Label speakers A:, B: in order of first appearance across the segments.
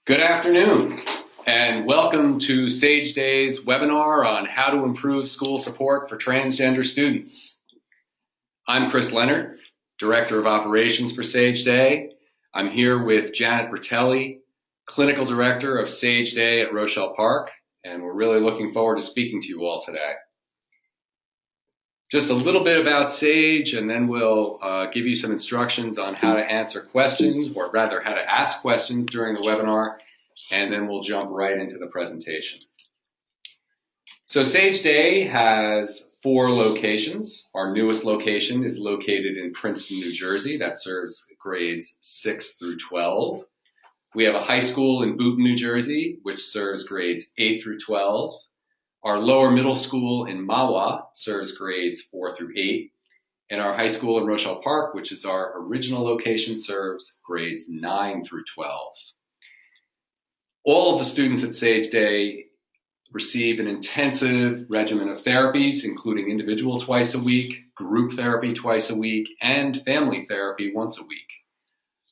A: Good afternoon, and welcome to Sage Day's webinar on how to improve school support for transgender students. I'm Chris Leonard, Director of Operations for Sage Day. I'm here with Janet Bertelli, Clinical Director of Sage Day at Rochelle Park, and we're really looking forward to speaking to you all today. Just a little bit about Sage, and then we'll give you some instructions on how to answer questions, or rather how to ask questions during the webinar, and then we'll jump right into the presentation. So Sage Day has 4 locations. Our newest location is located in Princeton, New Jersey. That serves grades 6 through 12. We have a high school in Boonton, New Jersey, which serves grades 8 through 12. Our lower middle school in Mahwah serves grades 4 through 8. And our high school in Rochelle Park, which is our original location, serves grades 9 through 12. All of the students at Sage Day receive an intensive regimen of therapies, including individual twice a week, group therapy twice a week, and family therapy once a week.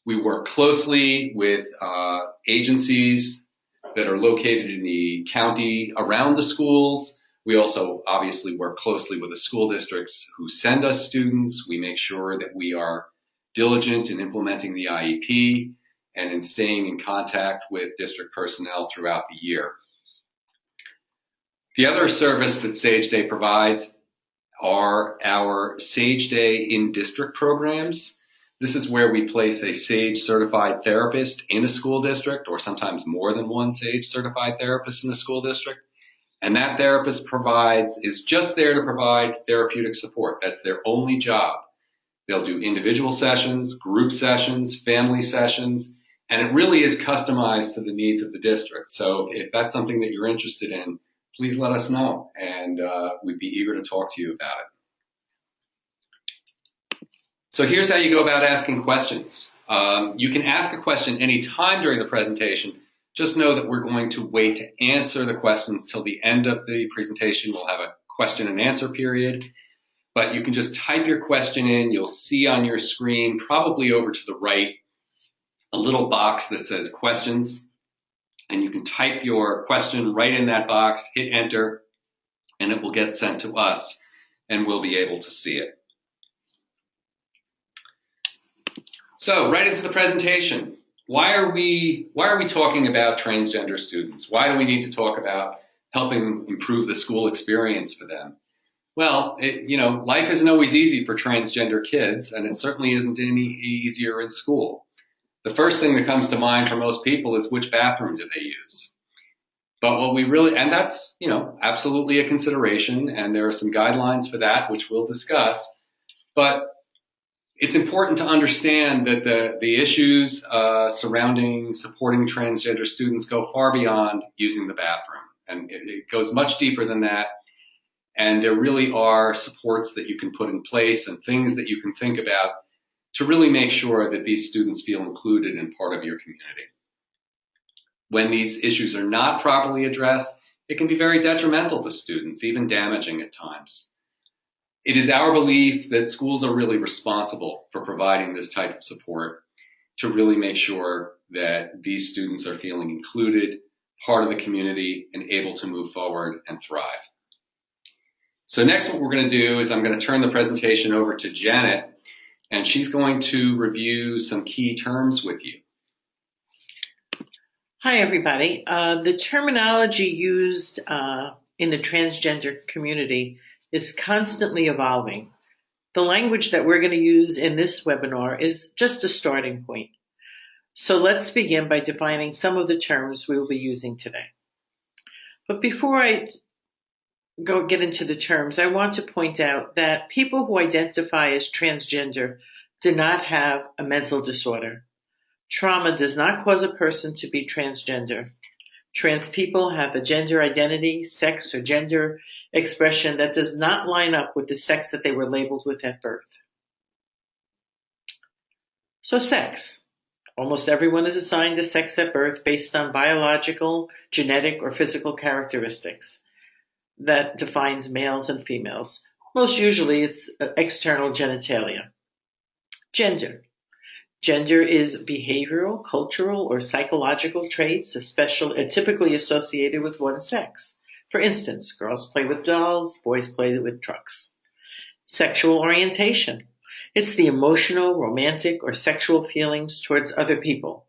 A: We work closely with agencies that are located in the county around the schools. We also obviously work closely with the school districts who send us students. We make sure that we are diligent in implementing the IEP and in staying in contact with district personnel throughout the year. The other service that Sage Day provides are our Sage Day in-district programs. This is where we place a SAGE certified therapist in a school district, or sometimes more than one SAGE certified therapist in a school district. And that therapist is just there to provide therapeutic support. That's their only job. They'll do individual sessions, group sessions, family sessions, and it really is customized to the needs of the district. So if that's something that you're interested in, please let us know, and we'd be eager to talk to you about it. So here's how you go about asking questions. You can ask a question anytime during the presentation. Just know that we're going to wait to answer the questions till the end of the presentation. We'll have a question and answer period. But you can just type your question in. You'll see on your screen, probably over to the right, a little box that says questions. And you can type your question right in that box, hit enter, and it will get sent to us, and we'll be able to see it. So right into the presentation. Why are we talking about transgender students? Why do we need to talk about helping improve the school experience for them? Well, life isn't always easy for transgender kids, and it certainly isn't any easier in school. The first thing that comes to mind for most people is which bathroom do they use? But and that's, absolutely a consideration, and there are some guidelines for that, which we'll discuss. But it's important to understand that the issues surrounding supporting transgender students go far beyond using the bathroom. And it goes much deeper than that. And there really are supports that you can put in place and things that you can think about to really make sure that these students feel included and part of your community. When these issues are not properly addressed, it can be very detrimental to students, even damaging at times. It is our belief that schools are really responsible for providing this type of support to really make sure that these students are feeling included, part of the community, and able to move forward and thrive. So next, what we're going to do is I'm going to turn the presentation over to Janet, and she's going to review some key terms with you.
B: Hi, everybody. The terminology used in the transgender community is constantly evolving. The language that we're going to use in this webinar is just a starting point. So let's begin by defining some of the terms we will be using today. But before I get into the terms, I want to point out that people who identify as transgender do not have a mental disorder. Trauma does not cause a person to be transgender. Trans people have a gender identity, sex, or gender expression that does not line up with the sex that they were labeled with at birth. So sex. Almost everyone is assigned a sex at birth based on biological, genetic, or physical characteristics that defines males and females. Most usually it's external genitalia. Gender. Gender is behavioral, cultural, or psychological traits, typically associated with one sex. For instance, girls play with dolls, boys play with trucks. Sexual orientation. It's the emotional, romantic, or sexual feelings towards other people.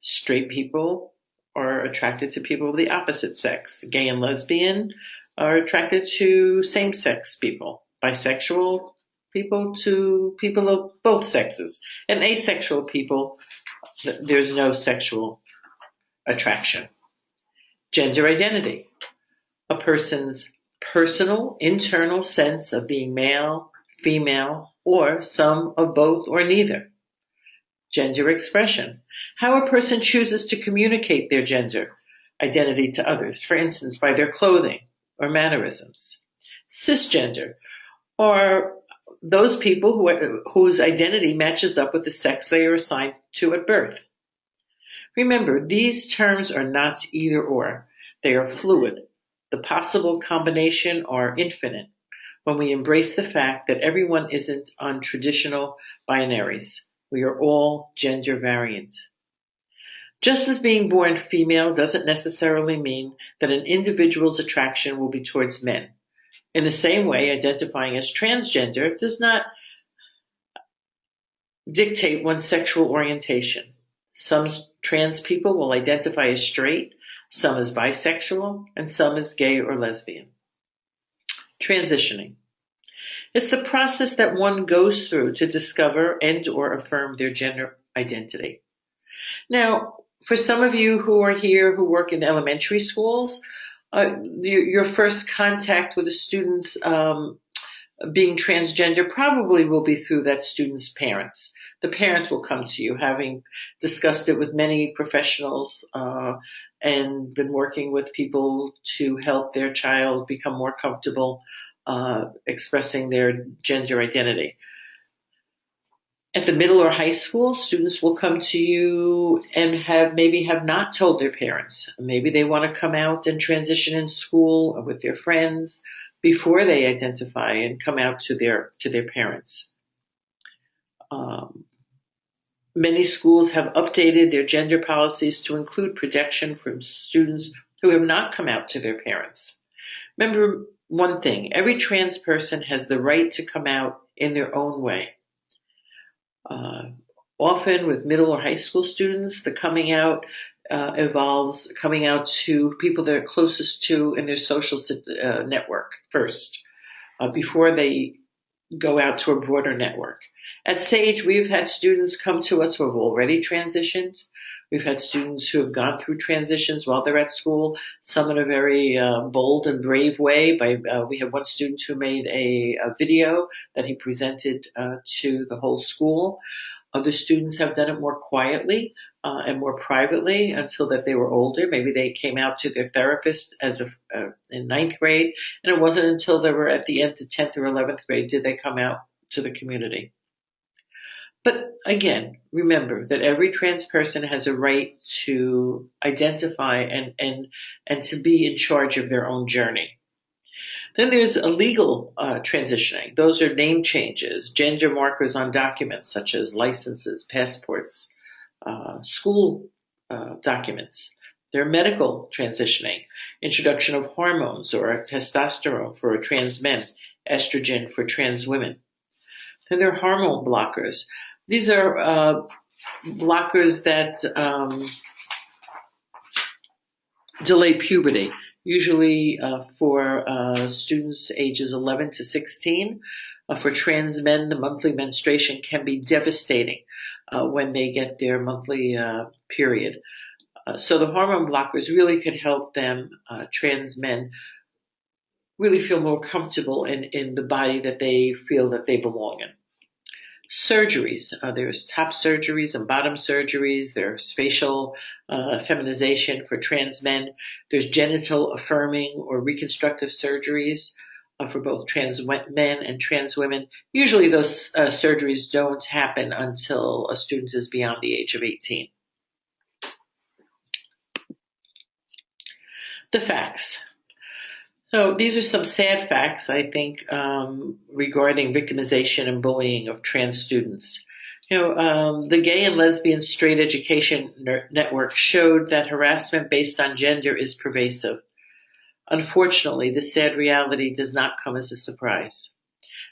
B: Straight people are attracted to people of the opposite sex. Gay and lesbian are attracted to same-sex people. Bisexual people to people of both sexes. And asexual people, there's no sexual attraction. Gender identity. A person's personal, internal sense of being male, female, or some of both or neither. Gender expression. How a person chooses to communicate their gender identity to others, for instance, by their clothing or mannerisms. Cisgender, or those people whose identity matches up with the sex they are assigned to at birth. Remember, these terms are not either or. They are fluid. The possible combination are infinite when we embrace the fact that everyone isn't on traditional binaries. We are all gender variant. Just as being born female doesn't necessarily mean that an individual's attraction will be towards men. In the same way, identifying as transgender does not dictate one's sexual orientation. Some trans people will identify as straight, some as bisexual, and some as gay or lesbian. Transitioning. It's the process that one goes through to discover and or affirm their gender identity. Now, for some of you who are here who work in elementary schools, your first contact with the students being transgender probably will be through that student's parents. The parent will come to you, having discussed it with many professionals and been working with people to help their child become more comfortable expressing their gender identity. At the middle or high school, students will come to you and have not told their parents. Maybe they want to come out and transition in school or with their friends before they identify and come out to their parents. Many schools have updated their gender policies to include protection from students who have not come out to their parents. Remember one thing, every trans person has the right to come out in their own way. Often with middle or high school students, the coming out involves coming out to people they're closest to in their social network first, before they go out to a broader network. At Sage, we've had students come to us who have already transitioned. We've had students who have gone through transitions while they're at school, some in a very bold and brave way. We have one student who made a video that he presented to the whole school. Other students have done it more quietly and more privately until that they were older. Maybe they came out to their therapist in ninth grade, and it wasn't until they were at the end of 10th or 11th grade did they come out to the community. But again, remember that every trans person has a right to identify and to be in charge of their own journey. Then there's a legal transitioning. Those are name changes, gender markers on documents such as licenses, passports, school documents. There are medical transitioning, introduction of hormones or testosterone for trans men, estrogen for trans women. Then there are hormone blockers. These are blockers that delay puberty, usually for students ages 11 to 16. For trans men, the monthly menstruation can be devastating when they get their monthly period. So the hormone blockers really could help them, trans men, really feel more comfortable in the body that they feel that they belong in. Surgeries. There's top surgeries and bottom surgeries. There's facial feminization for trans men. There's genital affirming or reconstructive surgeries for both trans men and trans women. Usually those surgeries don't happen until a student is beyond the age of 18. The facts. So these are some sad facts, I think, regarding victimization and bullying of trans students. The Gay and Lesbian Straight Education Network showed that harassment based on gender is pervasive. Unfortunately, the sad reality does not come as a surprise.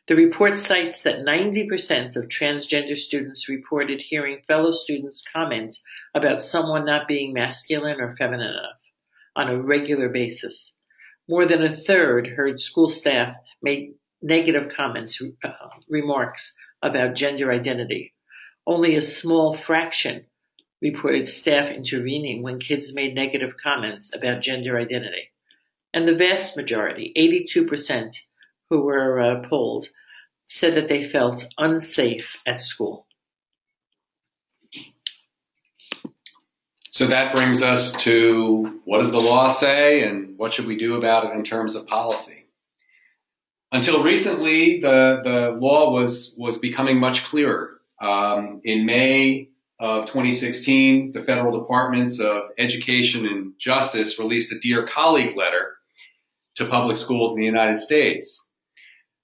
B: The report cites that 90% of transgender students reported hearing fellow students comment about someone not being masculine or feminine enough on a regular basis. More than a third heard school staff make negative comments, remarks about gender identity. Only a small fraction reported staff intervening when kids made negative comments about gender identity. And the vast majority, 82%, who were polled, said that they felt unsafe at school.
A: So that brings us to, what does the law say and what should we do about it in terms of policy? Until recently, the law was becoming much clearer. In May of 2016, the Federal Departments of Education and Justice released a Dear Colleague letter to public schools in the United States.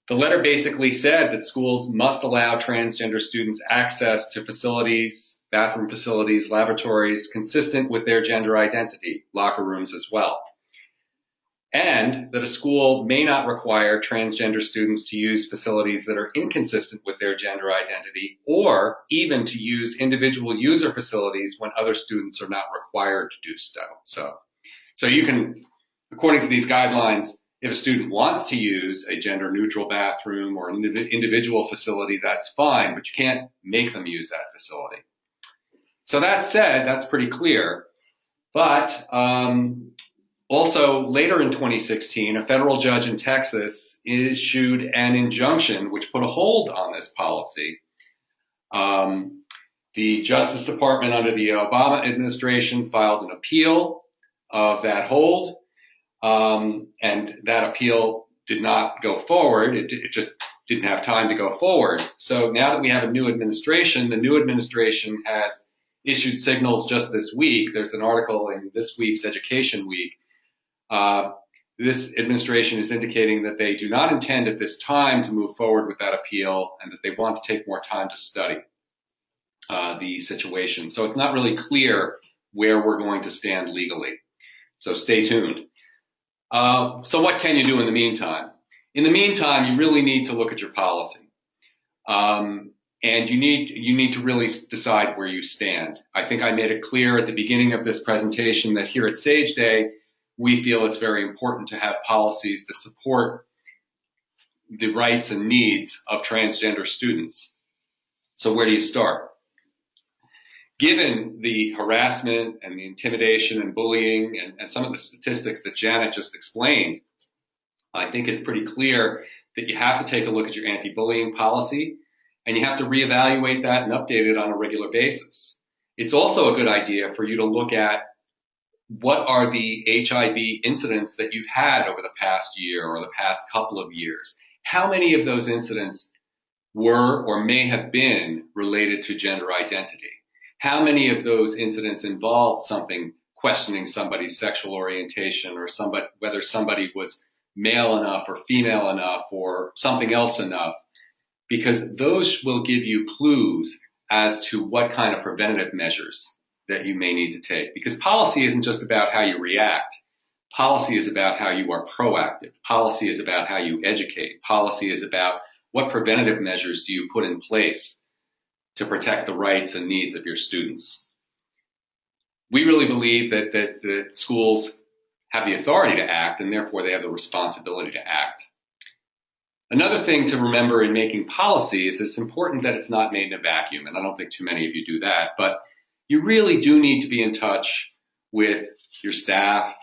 A: The letter basically said that schools must allow transgender students access to facilities, bathroom facilities, laboratories consistent with their gender identity, locker rooms as well. And that a school may not require transgender students to use facilities that are inconsistent with their gender identity, or even to use individual user facilities when other students are not required to do so. So you can, according to these guidelines, if a student wants to use a gender-neutral bathroom or an individual facility, that's fine, but you can't make them use that facility. So that said, that's pretty clear. But also, later in 2016, a federal judge in Texas issued an injunction which put a hold on this policy. The Justice Department under the Obama administration filed an appeal of that hold. And that appeal did not go forward. It just didn't have time to go forward. So now that we have a new administration, the new administration has issued signals just this week. There's an article in this week's Education Week. This administration is indicating that they do not intend at this time to move forward with that appeal and that they want to take more time to study the situation. So it's not really clear where we're going to stand legally. So stay tuned. So what can you do in the meantime? In the meantime, you really need to look at your policy. And you need to really decide where you stand. I think I made it clear at the beginning of this presentation that here at Sage Day, we feel it's very important to have policies that support the rights and needs of transgender students. So where do you start? Given the harassment and the intimidation and bullying and some of the statistics that Janet just explained, I think it's pretty clear that you have to take a look at your anti-bullying policy and you have to reevaluate that and update it on a regular basis. It's also a good idea for you to look at what are the HIV incidents that you've had over the past year or the past couple of years. How many of those incidents were or may have been related to gender identity? How many of those incidents involved something questioning somebody's sexual orientation or whether somebody was male enough or female enough or something else enough? Because those will give you clues as to what kind of preventative measures that you may need to take. Because policy isn't just about how you react. Policy is about how you are proactive. Policy is about how you educate. Policy is about what preventative measures do you put in place to protect the rights and needs of your students. We really believe that schools have the authority to act and therefore they have the responsibility to act. Another thing to remember in making policy is it's important that it's not made in a vacuum, and I don't think too many of you do that, but you really do need to be in touch with your staff,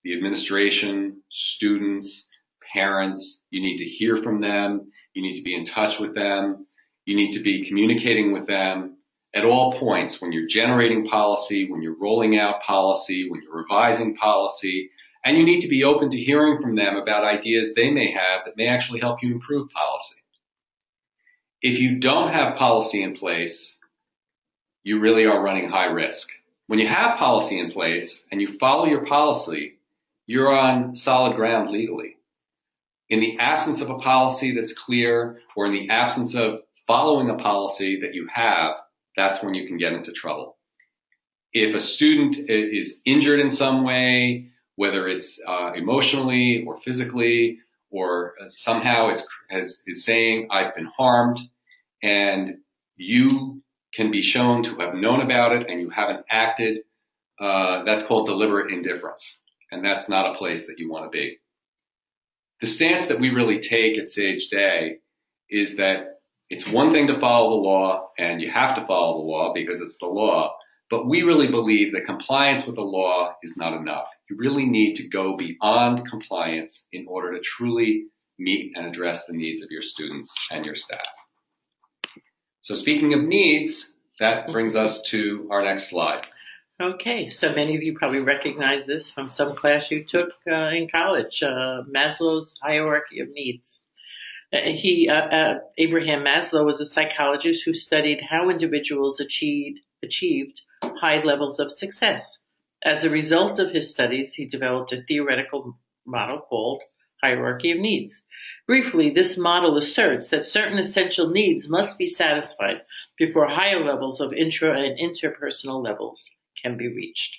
A: the administration, students, parents. You need to hear from them. You need to be in touch with them. You need to be communicating with them at all points when you're generating policy, when you're rolling out policy, when you're revising policy, and you need to be open to hearing from them about ideas they may have that may actually help you improve policy. If you don't have policy in place, you really are running high risk. When you have policy in place and you follow your policy, you're on solid ground legally. In the absence of a policy that's clear, or in the absence of following a policy that you have, that's when you can get into trouble. If a student is injured in some way, whether it's emotionally or physically, or somehow is saying, I've been harmed, and you can be shown to have known about it and you haven't acted, that's called deliberate indifference. And that's not a place that you want to be. The stance that we really take at Sage Day is that it's one thing to follow the law, and you have to follow the law because it's the law, but we really believe that compliance with the law is not enough. You really need to go beyond compliance in order to truly meet and address the needs of your students and your staff. So speaking of needs, that brings us to our next slide.
B: Okay, so many of you probably recognize this from some class you took in college, Maslow's hierarchy of needs. Abraham Maslow was a psychologist who studied how individuals achieved high levels of success. As a result of his studies, he developed a theoretical model called hierarchy of needs. Briefly, this model asserts that certain essential needs must be satisfied before higher levels of intra and interpersonal levels can be reached.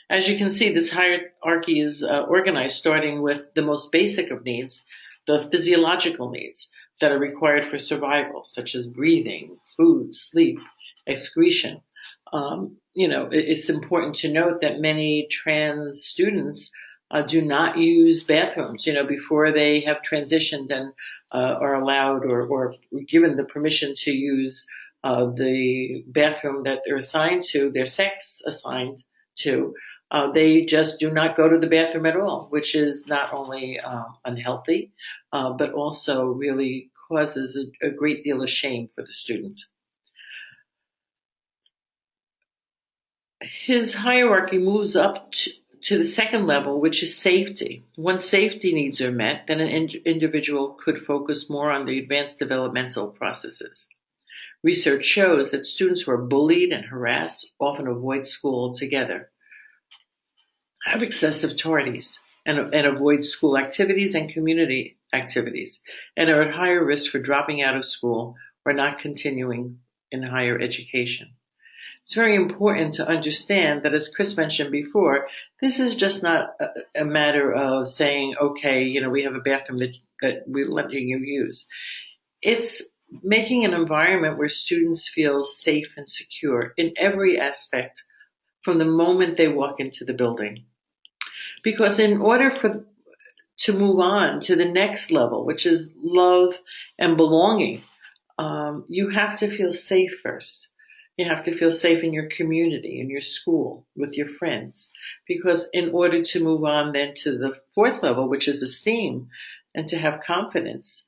B: As you can see, this hierarchy is organized starting with the most basic of needs, the physiological needs that are required for survival, such as breathing, food, sleep, excretion. It's important to note that many trans students do not use bathrooms, before they have transitioned and are allowed or given the permission to use the bathroom that they're assigned to, their sex assigned to. They just do not go to the bathroom at all, which is not only unhealthy, but also really causes a great deal of shame for the students. His hierarchy moves up to the second level, which is safety. Once safety needs are met, then an individual could focus more on the advanced developmental processes. Research shows that students who are bullied and harassed often avoid school altogether, have excessive tardies, and avoid school activities and community activities, and are at higher risk for dropping out of school or not continuing in higher education. It's very important to understand that, as Chris mentioned before, this is just not a matter of saying, okay, we have a bathroom that we're letting you use. It's making an environment where students feel safe and secure in every aspect from the moment they walk into the building. Because in order to move on to the next level, which is love and belonging, you have to feel safe first. You have to feel safe in your community, in your school, with your friends. Because in order to move on then to the fourth level, which is esteem, and to have confidence,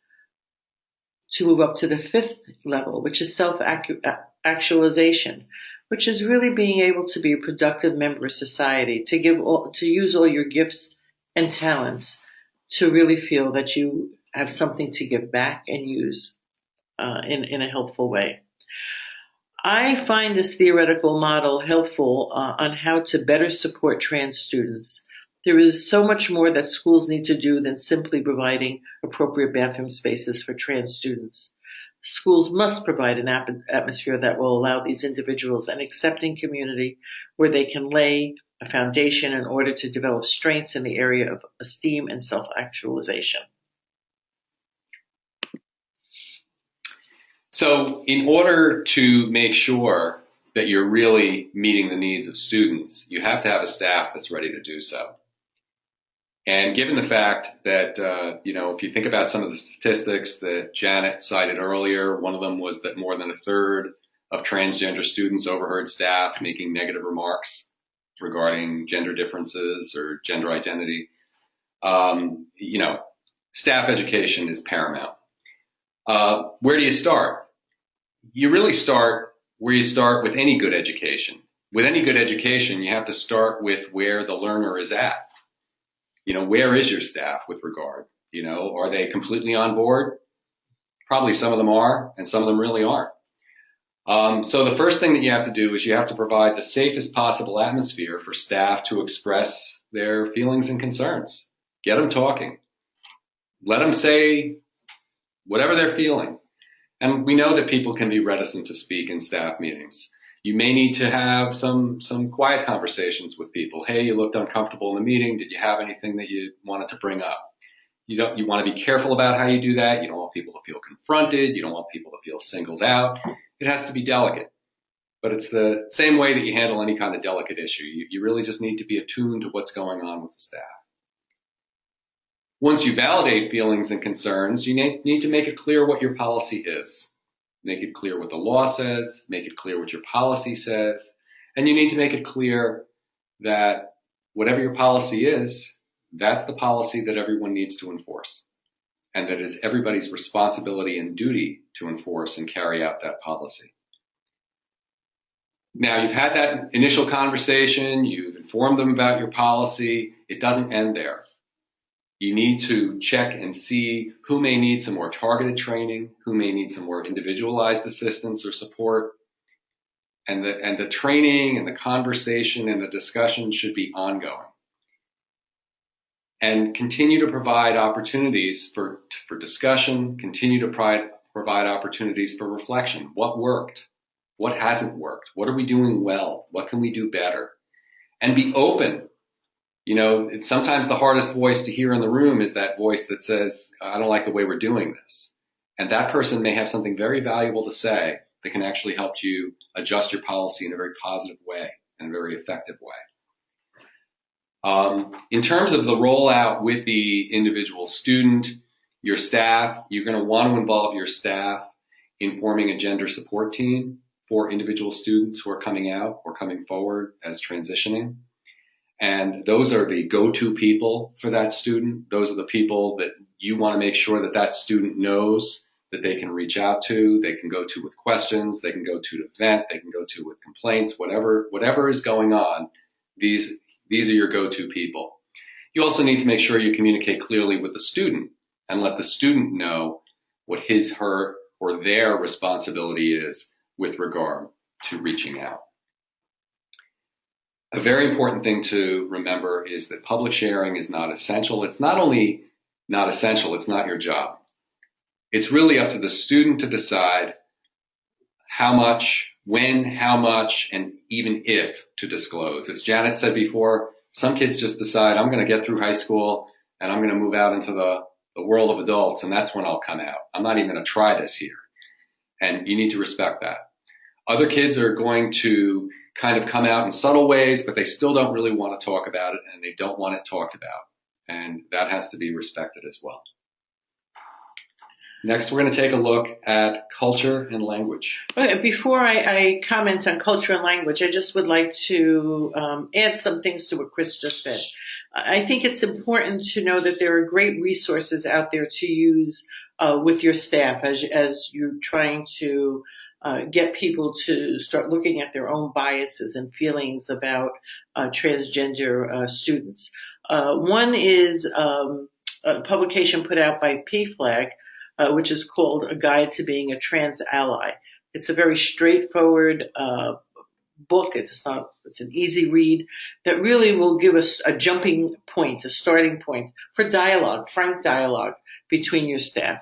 B: to move up to the fifth level, which is self-actualization, which is really being able to be a productive member of society, to use all your gifts and talents to really feel that you have something to give back and use in a helpful way. I find this theoretical model helpful on how to better support trans students. There is so much more that schools need to do than simply providing appropriate bathroom spaces for trans students. Schools must provide an atmosphere that will allow these individuals an accepting community where they can lay a foundation in order to develop strengths in the area of esteem and self-actualization.
A: So in order to make sure that you're really meeting the needs of students, you have to have a staff that's ready to do so. And given the fact that, if you think about some of the statistics that Janet cited earlier, one of them was that more than a third of transgender students overheard staff making negative remarks regarding gender differences or gender identity. Staff education is paramount. Where do you start? You really start where you start with any good education. With any good education, you have to start with where the learner is at. Where is your staff with regard? Are they completely on board? Probably some of them are, and some of them really aren't. So the first thing that you have to do is you have to provide the safest possible atmosphere for staff to express their feelings and concerns. Get them talking. Let them say whatever they're feeling. And we know that people can be reticent to speak in staff meetings. You may need to have some quiet conversations with people. Hey, you looked uncomfortable in the meeting. Did you have anything that you wanted to bring up? You want to be careful about how you do that. You don't want people to feel confronted. You don't want people to feel singled out. It has to be delicate. But it's the same way that you handle any kind of delicate issue. You really just need to be attuned to what's going on with the staff. Once you validate feelings and concerns, you need to make it clear what your policy is. Make it clear what the law says, make it clear what your policy says, and you need to make it clear that whatever your policy is, that's the policy that everyone needs to enforce, and that it is everybody's responsibility and duty to enforce and carry out that policy. Now, you've had that initial conversation, you've informed them about your policy, it doesn't end there. You need to check and see who may need some more targeted training, who may need some more individualized assistance or support. And the training and the conversation and the discussion should be ongoing. And continue to provide opportunities for discussion, continue to provide opportunities for reflection. What worked? What hasn't worked? What are we doing well? What can we do better? And be open. You know, sometimes the hardest voice to hear in the room is that voice that says, I don't like the way we're doing this. And that person may have something very valuable to say that can actually help you adjust your policy in a very positive way and a very effective way. In terms of the rollout with the individual student, your staff, you're going to want to involve your staff in forming a gender support team for individual students who are coming out or coming forward as transitioning. And those are the go-to people for that student. Those are the people that you want to make sure that that student knows that they can reach out to, they can go to with questions, they can go to vent, they can go to with complaints, whatever is going on, these are your go-to people. You also need to make sure you communicate clearly with the student and let the student know what his, her, or their responsibility is with regard to reaching out. A very important thing to remember is that public sharing is not essential. It's not only not essential, it's not your job. It's really up to the student to decide how much, when, how much, and even if to disclose. As Janet said before, some kids just decide, I'm going to get through high school and I'm going to move out into the world of adults, and that's when I'll come out. I'm not even going to try this here. And you need to respect that. Other kids are going to kind of come out in subtle ways, but they still don't really want to talk about it, and they don't want it talked about. And that has to be respected as well. Next, we're going to take a look at culture and language.
B: Before I comment on culture and language, I just would like to add some things to what Chris just said. I think it's important to know that there are great resources out there to use with your staff as you're trying to get people to start looking at their own biases and feelings about transgender students. One is a publication put out by PFLAG, which is called A Guide to Being a Trans Ally. It's a very straightforward book. It's an easy read that really will give us a jumping point, a starting point for dialogue, frank dialogue between your staff.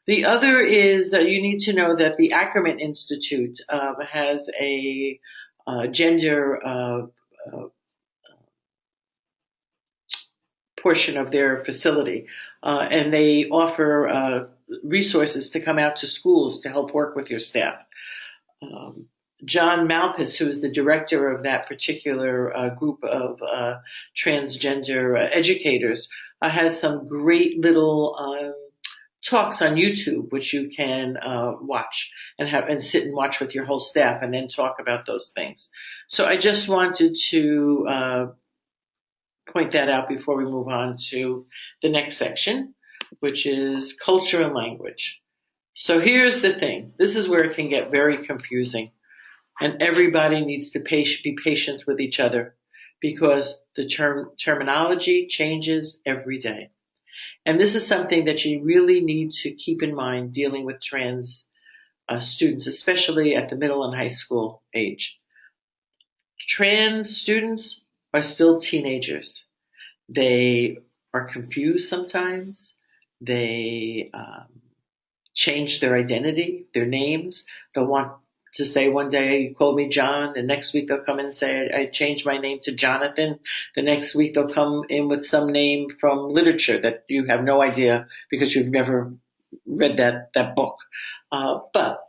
B: The other is you need to know that the Ackerman Institute has a gender portion of their facility, and they offer resources to come out to schools to help work with your staff. John Malpas, who is the director of that particular group of transgender educators, has some great little talks on YouTube, which you can watch and sit and watch with your whole staff and then talk about those things. So I just wanted to point that out before we move on to the next section, which is culture and language. So here's the thing. This is where it can get very confusing, and everybody needs to be patient with each other because the terminology changes every day. And this is something that you really need to keep in mind dealing with trans students, especially at the middle and high school age. Trans students are still teenagers. They are confused sometimes. They change their identity, their names. They'll want to say one day, you called me John, and next week they'll come in and say, I changed my name to Jonathan. The next week they'll come in with some name from literature that you have no idea because you've never read that book. But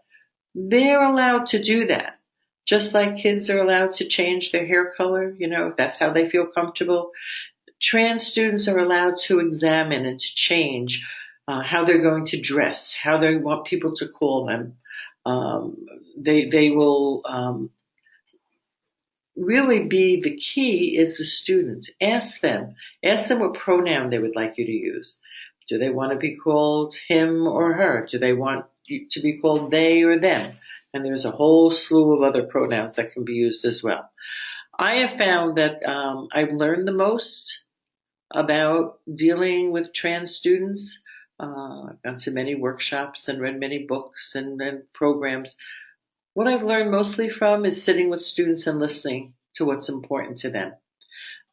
B: they're allowed to do that. Just like kids are allowed to change their hair color, if that's how they feel comfortable. Trans students are allowed to examine and to change how they're going to dress, how they want people to call them. They will really be, the key is the student. Ask them what pronoun they would like you to use. Do they want to be called him or her? Do they want you to be called they or them? And there's a whole slew of other pronouns that can be used as well. I have found that I've learned the most about dealing with trans students. I've gone to many workshops and read many books and programs. What I've learned mostly from is sitting with students and listening to what's important to them.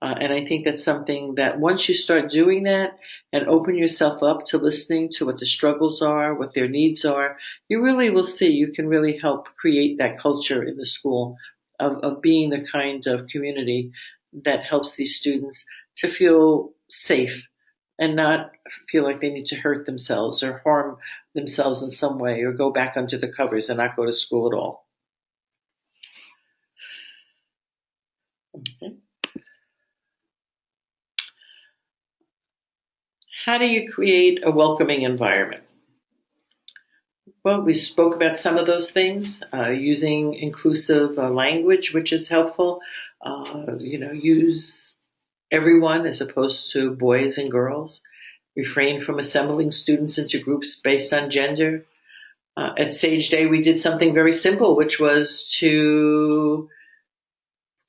B: And I think that's something that once you start doing that and open yourself up to listening to what the struggles are, what their needs are, you really will see you can really help create that culture in the school of being the kind of community that helps these students to feel safe and not feel like they need to hurt themselves or harm themselves in some way or go back under the covers and not go to school at all. Okay. How do you create a welcoming environment? Well, we spoke about some of those things, using inclusive language, which is helpful. Use everyone as opposed to boys and girls. Refrain from assembling students into groups based on gender. At Sage Day, we did something very simple, which was to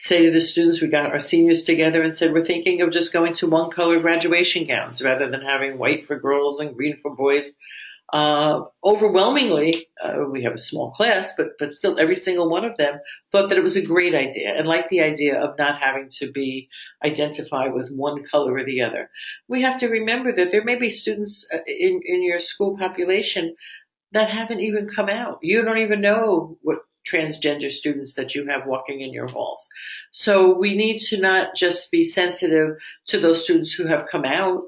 B: say to the students, we got our seniors together and said, we're thinking of just going to one color graduation gowns rather than having white for girls and green for boys. Overwhelmingly, we have a small class, but still every single one of them thought that it was a great idea and liked the idea of not having to be identified with one color or the other. We have to remember that there may be students in your school population that haven't even come out. You don't even know what transgender students that you have walking in your halls. So we need to not just be sensitive to those students who have come out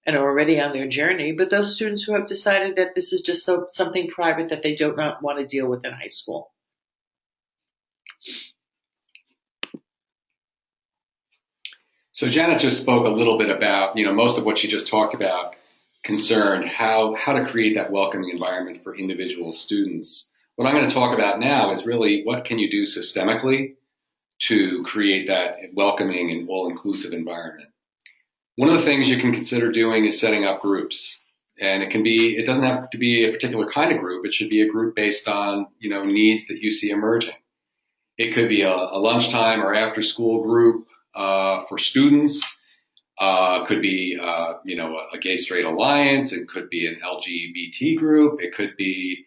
B: and are already on their journey, but those students who have decided that this is just something private that they do not want to deal with in high school.
A: So Janet just spoke a little bit about, most of what she just talked about concerned how to create that welcoming environment for individual students. What I'm going to talk about now is really what can you do systemically to create that welcoming and all-inclusive environment. One of the things you can consider doing is setting up groups. And it doesn't have to be a particular kind of group. It should be a group based on, needs that you see emerging. It could be a lunchtime or after school group for students. Could be, a gay straight alliance. It could be an LGBT group. It could be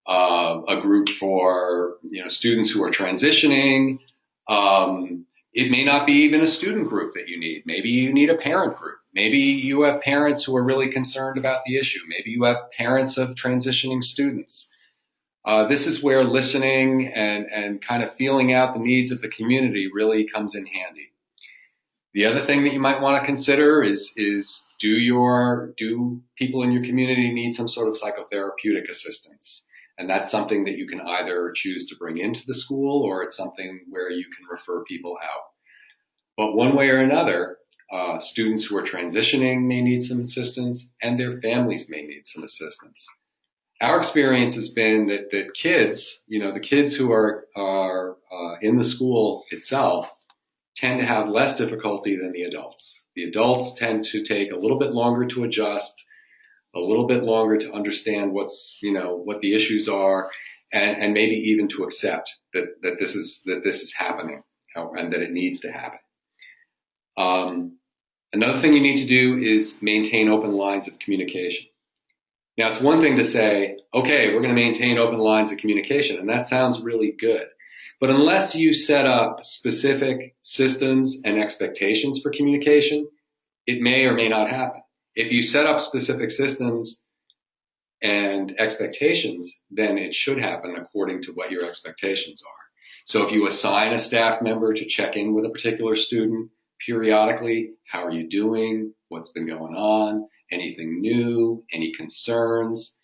A: a group for, students who are transitioning. It may not be even a student group that you need. Maybe you need a parent group. Maybe you have parents who are really concerned about the issue. Maybe you have parents of transitioning students. This is where listening and kind of feeling out the needs of the community really comes in handy. The other thing that you might want to consider is do people in your community need some sort of psychotherapeutic assistance? And that's something that you can either choose to bring into the school or it's something where you can refer people out. But one way or another, students who are transitioning may need some assistance and their families may need some assistance. Our experience has been that kids, the kids who are in the school itself tend to have less difficulty than the adults. The adults tend to take a little bit longer to adjust, a little bit longer to understand what the issues are, and maybe even to accept that this is happening and that it needs to happen. Another thing you need to do is maintain open lines of communication. Now, it's one thing to say, okay, we're going to maintain open lines of communication, and that sounds really good. But unless you set up specific systems and expectations for communication, it may or may not happen. If you set up specific systems and expectations, then it should happen according to what your expectations are. So if you assign a staff member to check in with a particular student periodically, how are you doing? What's been going on? Anything new? Any concerns?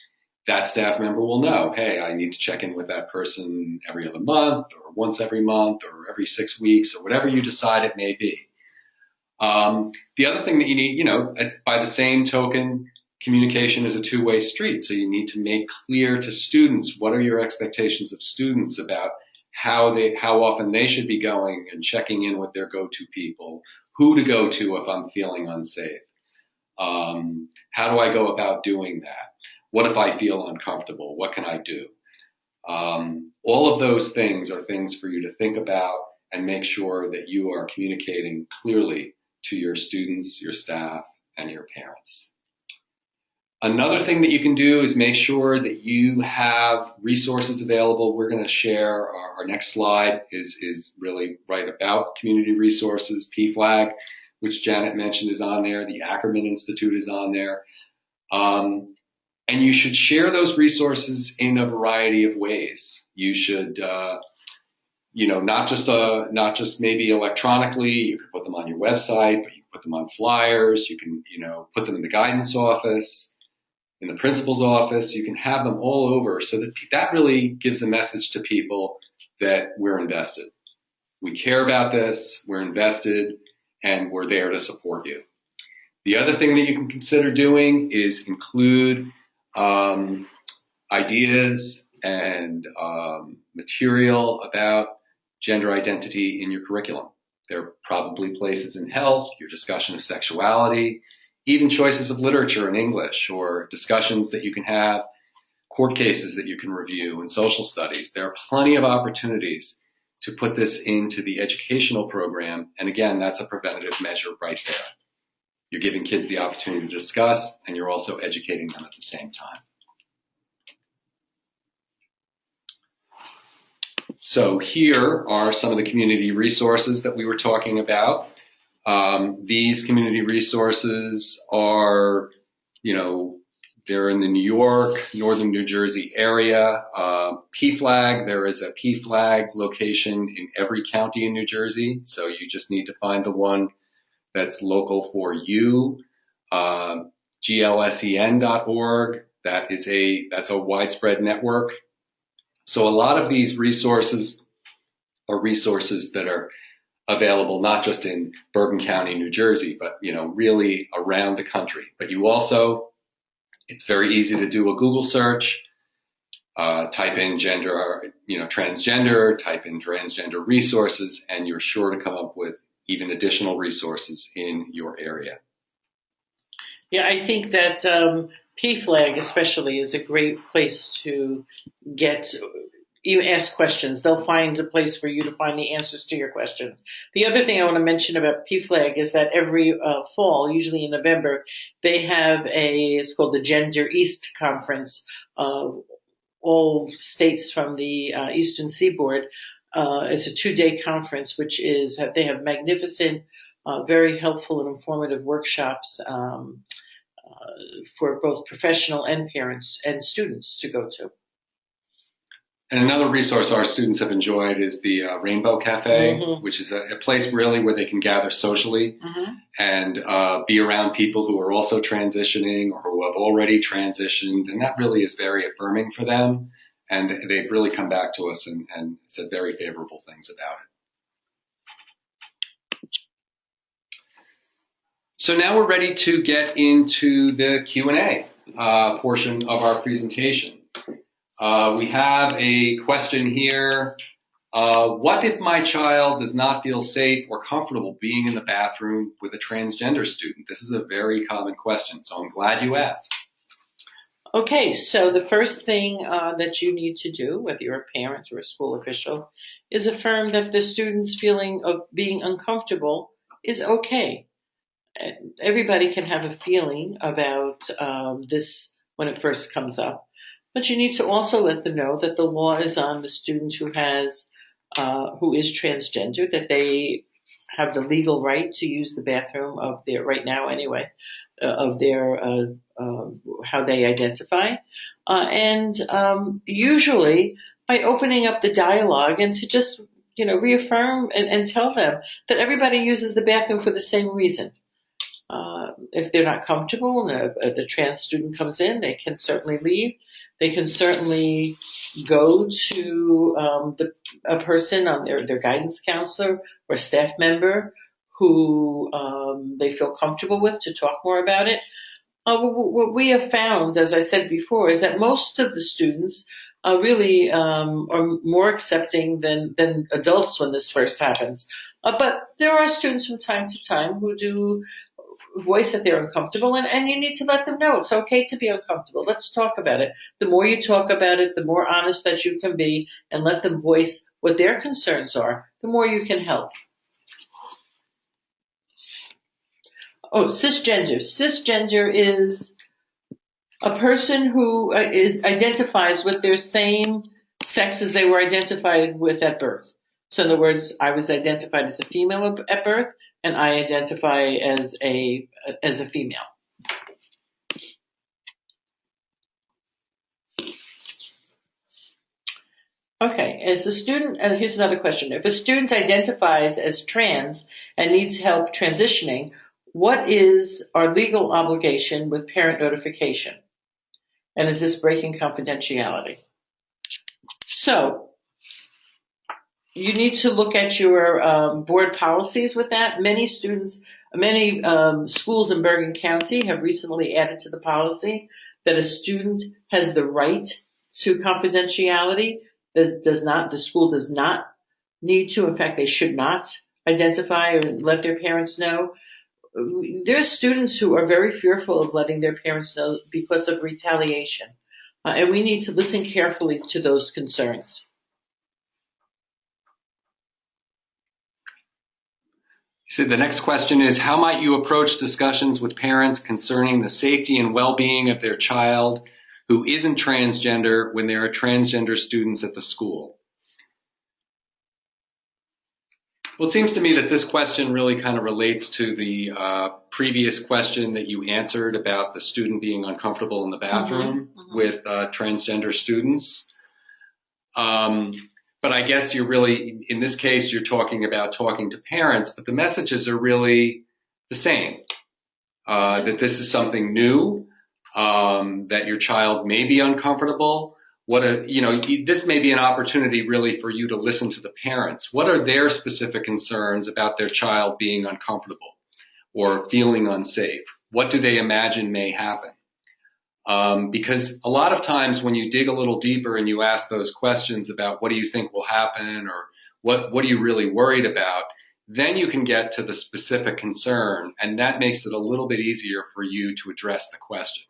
A: That staff member will know, hey, I need to check in with that person every other month or once every month or every 6 weeks or whatever you decide it may be. The other thing that you need, by the same token, communication is a two-way street. So you need to make clear to students, what are your expectations of students about how often they should be going and checking in with their go-to people, who to go to if I'm feeling unsafe. How do I go about doing that? What if I feel uncomfortable? What can I do? All of those things are things for you to think about and make sure that you are communicating clearly to your students, your staff, and your parents. Another thing that you can do is make sure that you have resources available. We're going to share our next slide is really right about community resources. PFLAG, which Janet mentioned, is on there. The Ackerman Institute is on there. And you should share those resources in a variety of ways. You should, not just maybe electronically. You could put them on your website, but you can put them on flyers. You can, put them in the guidance office, in the principal's office. You can have them all over so that really gives a message to people that we're invested. We care about this, we're invested, and we're there to support you. The other thing that you can consider doing is include ideas and material about gender identity in your curriculum. There are probably places in health, your discussion of sexuality, even choices of literature in English, or discussions that you can have, court cases that you can review, and social studies. There are plenty of opportunities to put this into the educational program. And again, that's a preventative measure right there. You're giving kids the opportunity to discuss, and you're also educating them at the same time. So here are some of the community resources that we were talking about. These community resources are, they're in the New York, Northern New Jersey area. PFLAG, there is a PFLAG location in every county in New Jersey. So you just need to find the one that's local for you. glsen.org, that's a widespread network. So a lot of these resources are resources that are available not just in Bourbon County, New Jersey, but really around the country. But you also, it's very easy to do a Google search, type in transgender, type in transgender resources, and you're sure to come up with even additional resources in your area.
B: Yeah, I think that PFLAG especially is a great place to ask questions. They'll find a place for you to find the answers to your questions. The other thing I want to mention about PFLAG is that every fall, usually in November, they have it's called the Gender East Conference. All states from the Eastern Seaboard. It's a 2-day conference, they have magnificent, very helpful and informative workshops for both professional and parents and students to go to.
A: And another resource our students have enjoyed is the Rainbow Cafe, which is a place really where they can gather socially and be around people who are also transitioning or who have already transitioned. And that really is very affirming for them. And they've really come back to us and said very favorable things about it. So now we're ready to get into the Q&A portion of our presentation. We have a question here. What if my child does not feel safe or comfortable being in the bathroom with a transgender student? This is a very common question, so I'm glad you asked.
B: Okay, so the first thing that you need to do, whether you're a parent or a school official, is affirm that the student's feeling of being uncomfortable is okay. Everybody can have a feeling about this when it first comes up. But you need to also let them know that the law is on the student who is transgender, that they have the legal right to use the bathroom of their, right now anyway, of their how they identify, and usually by opening up the dialogue and to just reaffirm and tell them that everybody uses the bathroom for the same reason. If they're not comfortable and the trans student comes in, they can certainly leave. They can certainly go to a person on their guidance counselor or staff member who they feel comfortable with to talk more about it. What we have found, as I said before, is that most of the students really are more accepting than adults when this first happens. But there are students from time to time who do voice that they're uncomfortable, and you need to let them know it's okay to be uncomfortable. Let's talk about it. The more you talk about it, the more honest that you can be and let them voice what their concerns are, the more you can help. Oh, cisgender. Cisgender is a person who identifies with their same sex as they were identified with at birth. So in other words, I was identified as a female at birth, and I identify as a female. Okay, as a student, here's another question. If a student identifies as trans and needs help transitioning, what is our legal obligation with parent notification? And is this breaking confidentiality? So you need to look at your board policies with that. Many schools in Bergen County have recently added to the policy that a student has the right to confidentiality. The school does not need to. In fact, they should not identify or let their parents know. There are students who are very fearful of letting their parents know because of retaliation. And we need to listen carefully to those concerns.
A: So the next question is, how might you approach discussions with parents concerning the safety and well-being of their child who isn't transgender when there are transgender students at the school? Well, it seems to me that this question really kind of relates to the previous question that you answered about the student being uncomfortable in the bathroom with transgender students. But I guess you're really, in this case, you're talking about talking to parents, but the messages are really the same. That this is something new, that your child may be uncomfortable. This may be an opportunity really for you to listen to the parents. What are their specific concerns about their child being uncomfortable or feeling unsafe? What do they imagine may happen? Because a lot of times when you dig a little deeper and you ask those questions about what do you think will happen or what are you really worried about, then you can get to the specific concern, and that makes it a little bit easier for you to address the question.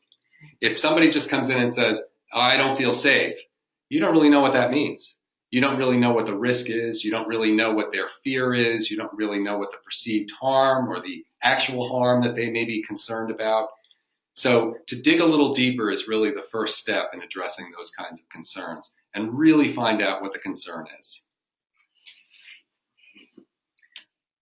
A: If somebody just comes in and says, oh, I don't feel safe, you don't really know what that means. You don't really know what the risk is. You don't really know what their fear is. You don't really know what the perceived harm or the actual harm that they may be concerned about. So to dig a little deeper is really the first step in addressing those kinds of concerns and really find out what the concern is.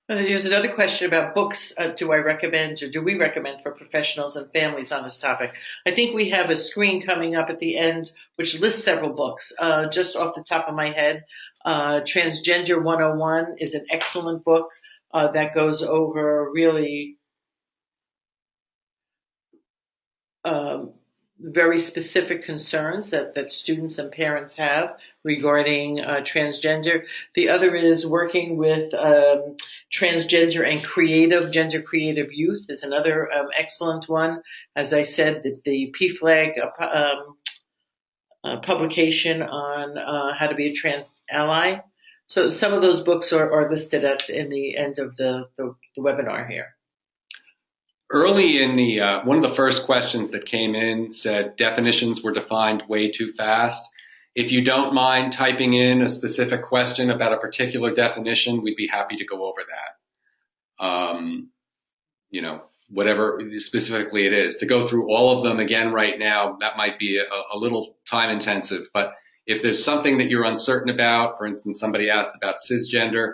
B: There's another question about books. Do I recommend or do we recommend for professionals and families on this topic? I think we have a screen coming up at the end which lists several books. Just off the top of my head, Transgender 101 is an excellent book that goes over really very specific concerns that students and parents have regarding transgender. The other is working with transgender and gender creative youth is another excellent one. As I said, the PFLAG publication on how to be a trans ally. So some of those books are listed in the end of the webinar here.
A: Early in the one of the first questions that came in said definitions were defined way too fast. If you don't mind typing in a specific question about a particular definition, we'd be happy to go over that. Whatever specifically it is. To go through all of them again right now, that might be a little time intensive, but if there's something that you're uncertain about, for instance, somebody asked about cisgender,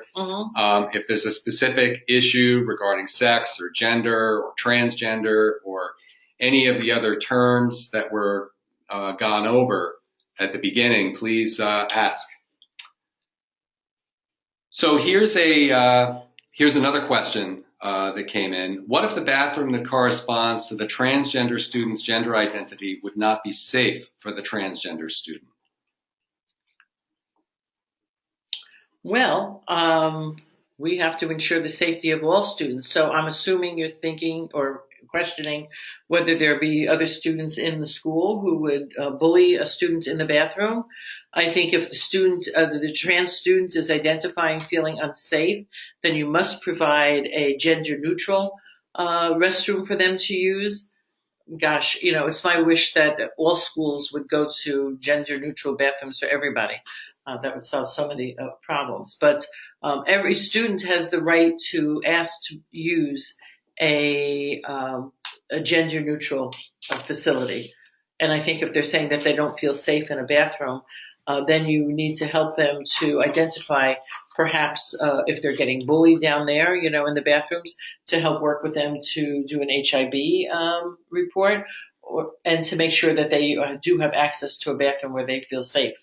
A: if there's a specific issue regarding sex or gender or transgender or any of the other terms that were gone over at the beginning, please ask. So here's another question that came in. What if the bathroom that corresponds to the transgender student's gender identity would not be safe for the transgender student?
B: Well, we have to ensure the safety of all students. So I'm assuming you're thinking or questioning whether there be other students in the school who would bully a student in the bathroom. I think if the student, the trans student is identifying feeling unsafe, then you must provide a gender neutral restroom for them to use. Gosh, it's my wish that all schools would go to gender neutral bathrooms for everybody. That would solve so many problems. But every student has the right to ask to use a gender neutral facility. And I think if they're saying that they don't feel safe in a bathroom, then you need to help them to identify perhaps if they're getting bullied down there, in the bathrooms, to help work with them to do an HIB report and to make sure that they do have access to a bathroom where they feel safe.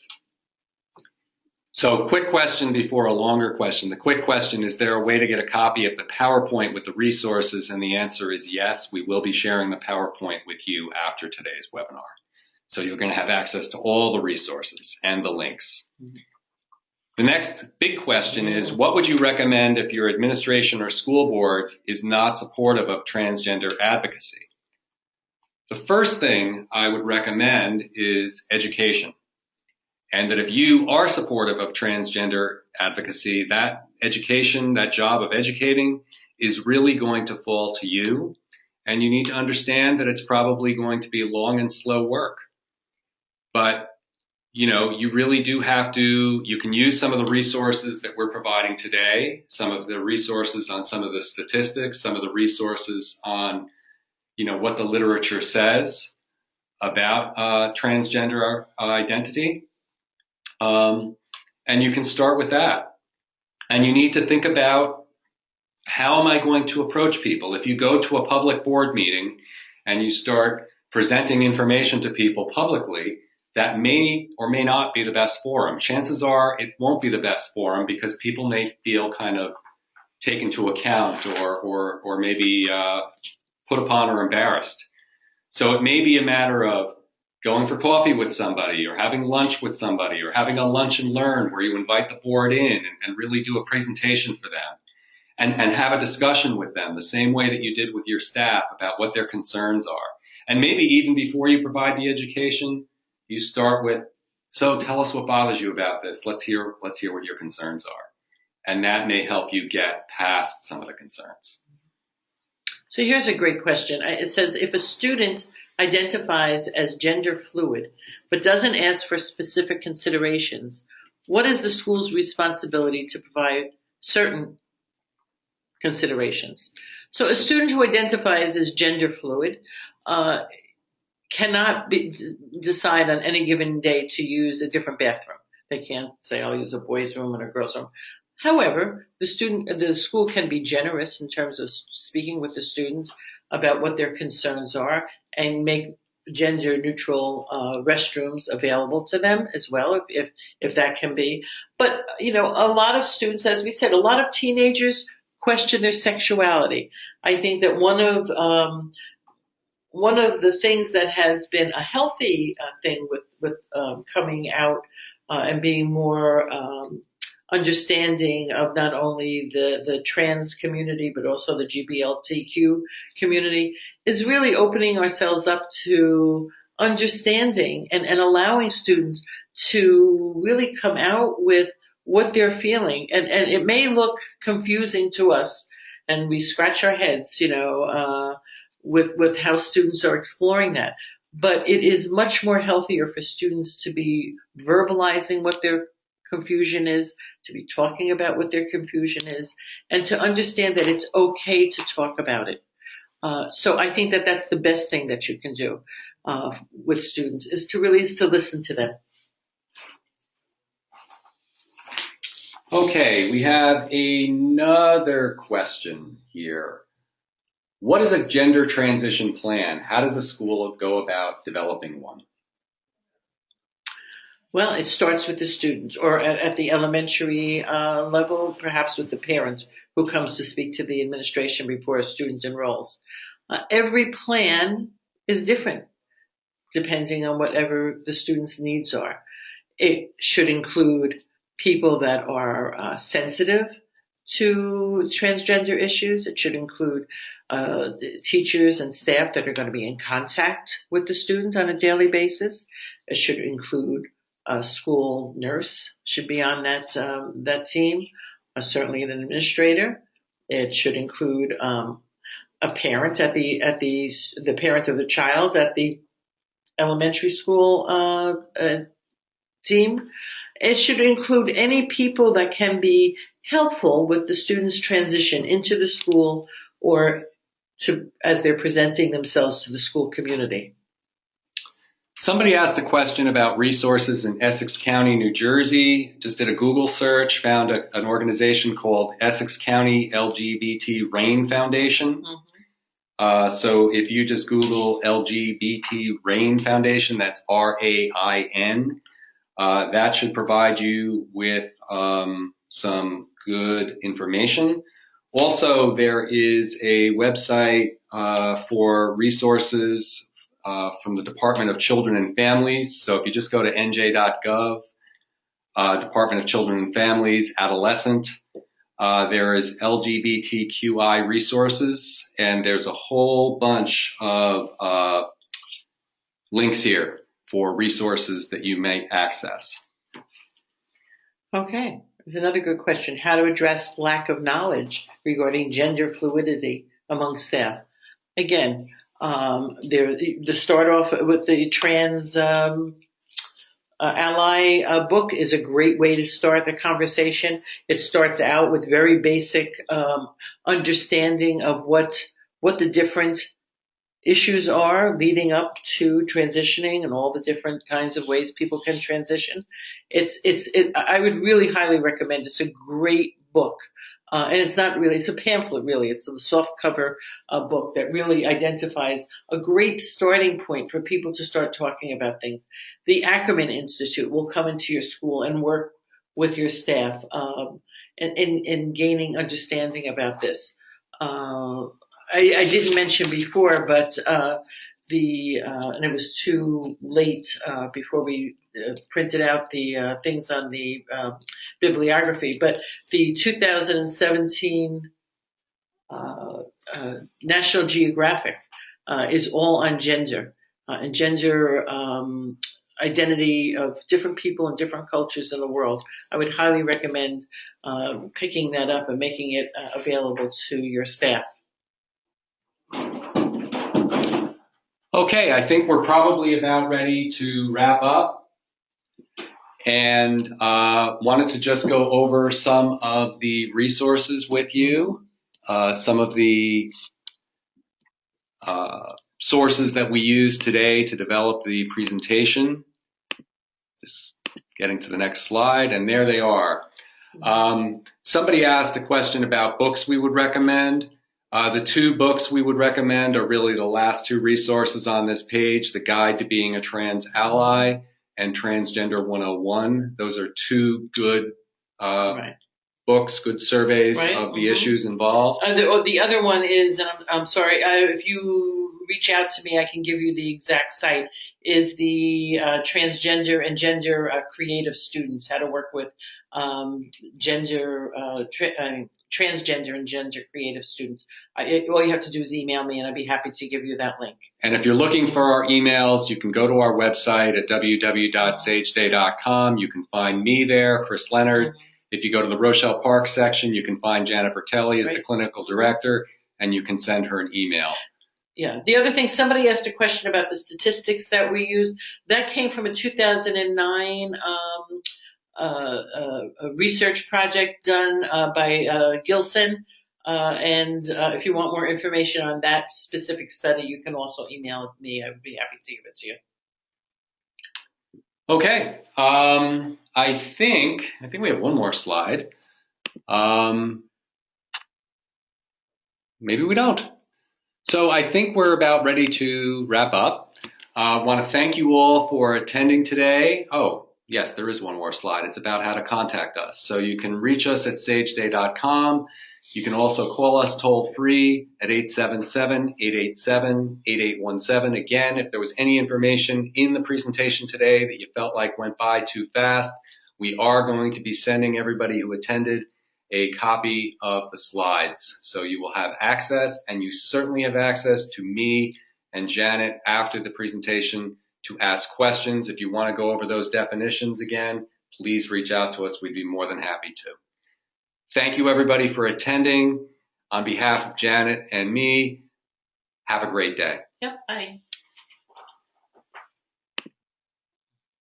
A: So quick question before a longer question. The quick question, is there a way to get a copy of the PowerPoint with the resources? And the answer is yes. We will be sharing the PowerPoint with you after today's webinar. So you're going to have access to all the resources and the links. The next big question is, what would you recommend if your administration or school board is not supportive of transgender advocacy? The first thing I would recommend is education. And that if you are supportive of transgender advocacy, that education, that job of educating, is really going to fall to you. And you need to understand that it's probably going to be long and slow work. But, you really do have to, you can use some of the resources that we're providing today, some of the resources on some of the statistics, some of the resources on, what the literature says about transgender identity. And you can start with that. And you need to think about, how am I going to approach people? If you go to a public board meeting and you start presenting information to people publicly, that may or may not be the best forum. Chances are it won't be the best forum because people may feel kind of taken to account or maybe put upon or embarrassed. So it may be a matter of going for coffee with somebody or having lunch with somebody or having a lunch and learn where you invite the board in and really do a presentation for them and have a discussion with them the same way that you did with your staff about what their concerns are. And maybe even before you provide the education, you start with, so tell us what bothers you about this. Let's hear what your concerns are. And that may help you get past some of the concerns.
B: So here's a great question. It says, if a student identifies as gender fluid, but doesn't ask for specific considerations, what is the school's responsibility to provide certain considerations? So a student who identifies as gender fluid cannot decide on any given day to use a different bathroom. They can't say, I'll use a boys' room and a girls' room. However, the school can be generous in terms of speaking with the students about what their concerns are and make gender neutral restrooms available to them as well, if that can be. But, a lot of students, as we said, a lot of teenagers question their sexuality. I think that one of the things that has been a healthy thing with coming out and being more understanding of not only the trans community, but also the GBLTQ community, is really opening ourselves up to understanding and allowing students to really come out with what they're feeling. And it may look confusing to us, and we scratch our heads, with how students are exploring that. But it is much more healthier for students to be verbalizing what their confusion is, to be talking about what their confusion is, and to understand that it's okay to talk about it. So I think that that's the best thing that you can do with students, is to listen to them.
A: Okay, we have another question here. What is a gender transition plan? How does a school go about developing one?
B: Well, it starts with the student, or at the elementary level, perhaps with the parent who comes to speak to the administration before a student enrolls. Every plan is different depending on whatever the student's needs are. It should include people that are sensitive to transgender issues. It should include teachers and staff that are going to be in contact with the student on a daily basis. It should include a school nurse should be on that team. Certainly an administrator. It should include a parent the parent of the child at the elementary school team. It should include any people that can be helpful with the students' transition into the school or as they're presenting themselves to the school community.
A: Somebody asked a question about resources in Essex County, New Jersey. Just did a Google search, found an organization called Essex County LGBT RAIN Foundation. Mm-hmm. So if you just Google LGBT RAIN Foundation, that's RAIN, that should provide you with some good information. Also, there is a website for resources from the Department of Children and Families. So if you just go to nj.gov, Department of Children and Families, Adolescent, there is LGBTQI resources, and there's a whole bunch of links here for resources that you may access.
B: Okay, there's another good question. How to address lack of knowledge regarding gender fluidity among staff. Again, the start off with the Trans Ally book is a great way to start the conversation. It starts out with very basic understanding of what the different issues are leading up to transitioning and all the different kinds of ways people can transition. I would really highly recommend. It's a great book. And it's a pamphlet really. It's a soft cover book that really identifies a great starting point for people to start talking about things. The Ackerman Institute will come into your school and work with your staff in gaining understanding about this. I didn't mention before, but and it was too late before we printed out the things on the bibliography, but the 2017 National Geographic is all on gender and gender identity of different people and different cultures in the world. I would highly recommend picking that up and making it available to your staff.
A: Okay, I think we're probably about ready to wrap up, and wanted to just go over some of the resources with you, some of the sources that we use today to develop the presentation. Just getting to the next slide, and there they are. Somebody asked a question about books we would recommend. The two books we would recommend are really the last two resources on this page, The Guide to Being a Trans Ally and Transgender 101. Those are two good books, good surveys of the issues involved.
B: The other one is, and I'm sorry, if you reach out to me, I can give you the exact site, is the Transgender and Gender Creative Students, how to work with transgender and gender creative students. All you have to do is email me and I'd be happy to give you that link.
A: And if you're looking for our emails, you can go to our website at www.sageday.com. You can find me there, Chris Leonard. Mm-hmm. If you go to the Rochelle Park section, you can find Janet Bertelli as the clinical director, and you can send her an email.
B: Yeah. The other thing, somebody asked a question about the statistics that we used. That came from a 2009 a research project done by Gilson. And if you want more information on that specific study, you can also email me. I would be happy to give it to you.
A: Okay. I think we have one more slide. Maybe we don't. So I think we're about ready to wrap up. I want to thank you all for attending today. Oh, yes, there is one more slide. It's about how to contact us. So you can reach us at sageday.com. You can also call us toll free at 877-887-8817. Again, if there was any information in the presentation today that you felt like went by too fast, we are going to be sending everybody who attended a copy of the slides. So you will have access, and you certainly have access to me and Janet after the presentation to ask questions. If you want to go over those definitions again, please reach out to us. We'd be more than happy to. Thank you, everybody, for attending. On behalf of Janet and me, have a great day.
B: Yep, bye.